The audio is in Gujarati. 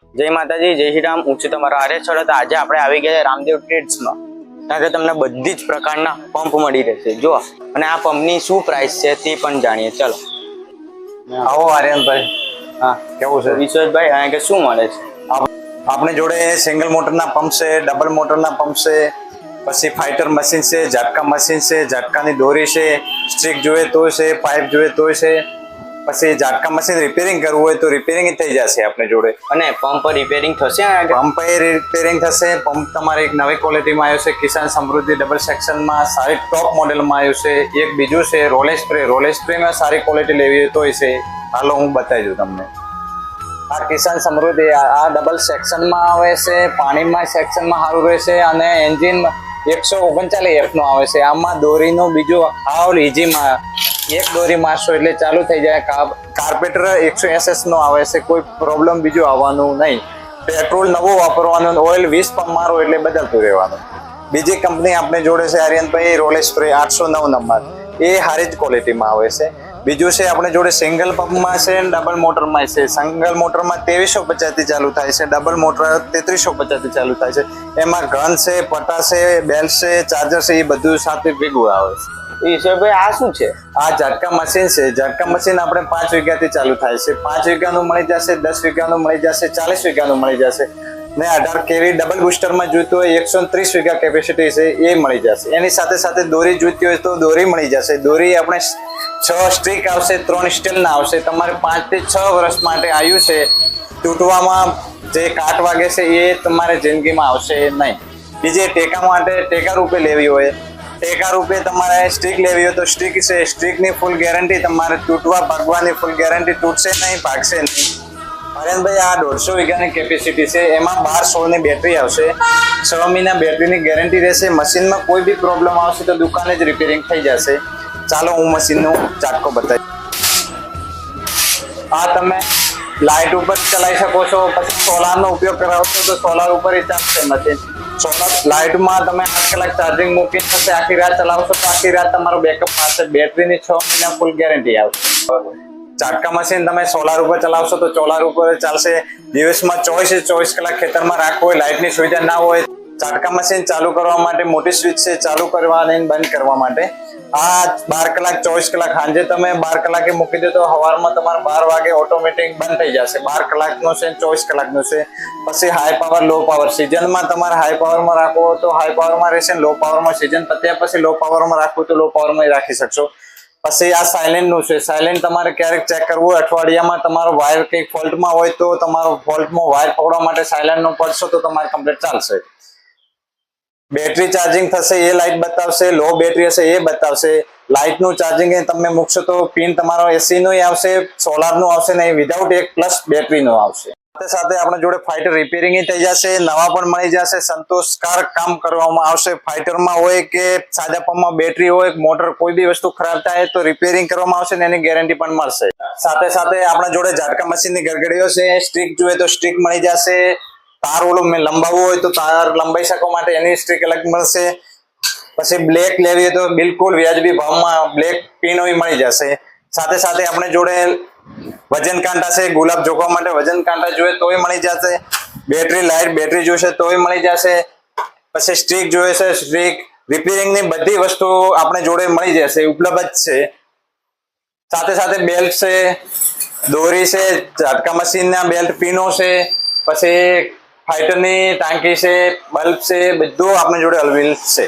જય માતાજી, જય શ્રી રામ. હું છું તમારો આર્ય છોડો. તો આજે આપણે આવી ગયા રામદેવ ટ્રેડ્સમાં. ત્યાં કે તમને બધી જ પ્રકારના પંપ મળી રહેશે. જો અને આ પંપની શું પ્રાઇસ છે તે પણ જાણીએ. ચલો આવો આર્યનભાઈ. હા, કેવું છે વિશ્વભાઈ? અહીંયા કે શું મળે છે? આપણી જોડે સિંગલ મોટરના પંપ છે, ડબલ મોટરના પંપ છે, પછી ફાઇટર મશીન છે, ઝટકા મશીન છે, ઝટકાની દોરી છે, સ્ટ્રીક જોઈએ તો છે, પાઇપ જોઈએ તો છે, પછી ઝટકા મશીન રિપેરિંગ કરવું હોય તો રિપેરિંગ થઈ જશે આપણી જોડે. અને પંપ રિપેરિંગ થશે? પંપ એ રિપેરિંગ થશે. પંપ તમારે એક નવી ક્વોલિટીમાં આવ્યો છે, કિસાન સમૃદ્ધિ ડબલ સેક્શનમાં, સારી ટોપ મોડેલમાં આવ્યું છે. એક બીજું છે રોલે સ્પ્રેમાં સારી ક્વોલિટી લેવી હોય તોય છે. હાલો હું બતાવી દઉં તમને. આ કિસાન સમૃદ્ધિ આ ડબલ સેક્શનમાં આવે છે, પાણીમાં સેક્શનમાં સારું રહેશે અને એન્જિન 139F નો આવે છે. આમાં દોરીનું બીજું હાવ ઇઝીમાં એક દોરી મારશો એટલે ચાલુ થઈ જાય. કાર્પેટર 100SS નો આવે છે, કોઈ પ્રોબ્લેમ બીજું આવવાનું નહીં. પેટ્રોલ નવું વાપરવાનું, ઓઇલ 20 પંપ મારો એટલે બદલતું રહેવાનું. બીજી કંપની આપણે જોડે છે આર્યનભાઈ, રોલે સ્પ્રે 809 નંબર, એ સારી જ ક્વોલિટીમાં આવે છે. બીજું છે આપણે જોડે સિંગલ પંપમાં છે, ડબલ મોટરમાં છે. સિંગલ મોટરમાં 2350 થી ચાલુ થાય છે, ડબલ મોટર 3350 થી ચાલુ થાય છે. એમાં ગન છે, પટા છે, બેલ્ટ છે, ચાર્જર છે, એ બધું સાથે ભેગું આવે છે. વિશ્વભાઈ આ શું છે? આ ઝટકા મશીન છે. ઝટકા મશીન આપણે 5 વીઘાથી ચાલુ થાય છે. 5 વીઘાનું મળી જશે, 10 વીઘાનું મળી જશે, 40 વીઘાનું મળી જશે ને 18 kV ડબલ બુસ્ટરમાં જોઈતું હોય 130 વીઘા કેપેસિટી છે એ મળી જશે. એની સાથે સાથે દોરી જોઈતી હોય તો દોરી મળી જશે. દોરી આપણે 6 સ્ટ્રીક આવશે, 3 સ્ટીલના આવશે. તમારે 5 થી 6 વર્ષ માટે આવ્યું છે. તૂટવામાં જે કાટ વાગે છે એ તમારે જિંદગીમાં આવશે નહીં. બીજે ટેકા માટે ટેકા રૂપે લેવી હોય, ટેકા રૂપે તમારે સ્ટીક લેવી હોય તો સ્ટીક છે. સ્ટીકની ફૂલ ગેરંટી, તમારે તૂટવા ભાગવાની ફૂલ ગેરંટી. તૂટશે નહીં, ભાગશે નહીં. હરેનભાઈ આ 150 વીઘાની કેપેસિટી છે. એમાં 1216 ની બેટરી આવશે. 6 મહિના બેટરીની ગેરંટી રહેશે. મશીનમાં કોઈ બી પ્રોબ્લેમ આવશે તો દુકાને જ રિપેરિંગ થઈ જશે. ચાલો હું મશીનનો ઝાટકો બતાવી. આ તમે લાઇટ ઉપર ચલાવી શકો છો. પછી સોલારનો ઉપયોગ કરાવશો તો સોલાર ઉપર ચાલશે મશીન. સોલાર લાઇટમાં તમે 8 કલાક ચાર્જિંગ મૂકી થશે, આખી રાત ચલાવશો તો આખી રાત તમારો બેકઅપ આવશે. બેટરીની 6 મહિના ફૂલ ગેરંટી આવશે. ઝાટકા મશીન તમે સોલાર ઉપર ચલાવશો તો સોલાર ઉપર ચાલશે. દિવસમાં 24 કલાક ખેતરમાં રાખવું હોય, લાઇટની સુવિધા ના હોય, ઝાટકા મશીન ચાલુ કરવા માટે મોટી સ્વિચ છે, ચાલુ કરવાની બંધ કરવા માટે. આ 12 કલાક 24 કલાક સાંજે તમે 12 કલાકે મૂકી દો તો સવારમાં તમારે 12 વાગે ઓટોમેટિક બંધ થઈ જશે. 12 કલાકનો છે, 24 કલાકનો છે. પછી હાઈ પાવર, લો પાવર. સિઝનમાં તમારે હાઈ પાવરમાં રાખવો તો હાઈ પાવરમાં રહેશે, લો પાવરમાં સિઝન પત્યા પછી લો પાવરમાં રાખવું તો લો પાવરમાં રાખી શકશો. પછી આ સાયલેન્ટનું છે. સાયલેન્ટ તમારે ક્યારેક ચેક કરવું હોય, અઠવાડિયામાં તમારો વાયર કંઈક ફોલ્ટમાં હોય તો તમારો ફોલ્ટમાં વાયર પકડવા માટે સાયલેન્ટનો પડશો તો તમારે કમ્પ્લીટ ચાલશે. બેટરી ચાર્જિંગ થશે એ લાઇટ બતાવશે, લો બેટરી હશે એ બતાવશે. લાઇટનું ચાર્જિંગ તમે મૂકશો તો પિન તમારો એસીનો આવશે, સોલારનું આવશે ને વિધાઉટ એક પ્લસ બેટરીનો આવશે. સાથે સાથે આપણે જોડે ફાઇટર રિપેરિંગ થઈ જશે, નવા પણ મળી જશે. સંતોષકારક કામ કરવામાં આવશે. ફાઇટરમાં હોય કે સાદા પંપમાં બેટરી હોય, મોટર કોઈ બી વસ્તુ ખરાબ થાય તો રિપેરિંગ કરવામાં આવશે ને એની ગેરંટી પણ મળશે. સાથે સાથે આપણા જોડે ઝાટકા મશીનની ગરગડીઓ છે. સ્ટ્રીક જોઈએ તો સ્ટ્રીક મળી જશે. તાર ઓલું લંબાવવું હોય તો તાર લંબાઈ શકવા માટે એની સ્ટ્રીક અલગ મળશે. પછી બ્લેક લેવી હોય તો બિલકુલ વ્યાજબી ભાવમાં બ્લેક પિન મળી જશે. સાથે સાથે આપણે જોડે વજન કાંટા છે. ગુલાબ જોખવા માટે વજન કાંટા જોઈએ તોય મળી જશે. બેટરી લાઇટ બેટરી જોઈશે તોય મળી જશે. પછી સ્ટ્રીક જોઈએ છે, સ્ટ્રીક રિપેરિંગની બધી વસ્તુ આપણે જોડે મળી જશે, ઉપલબ્ધ છે. સાથે સાથે બેલ્ટ છે, દોરી છે, ઝાટકા મશીનના બેલ્ટ પિનો છે, પછી ફાઇટરની ટાંકી છે, બલ્બ છે, બધું આપણે જોડે અવેલેબલ છે.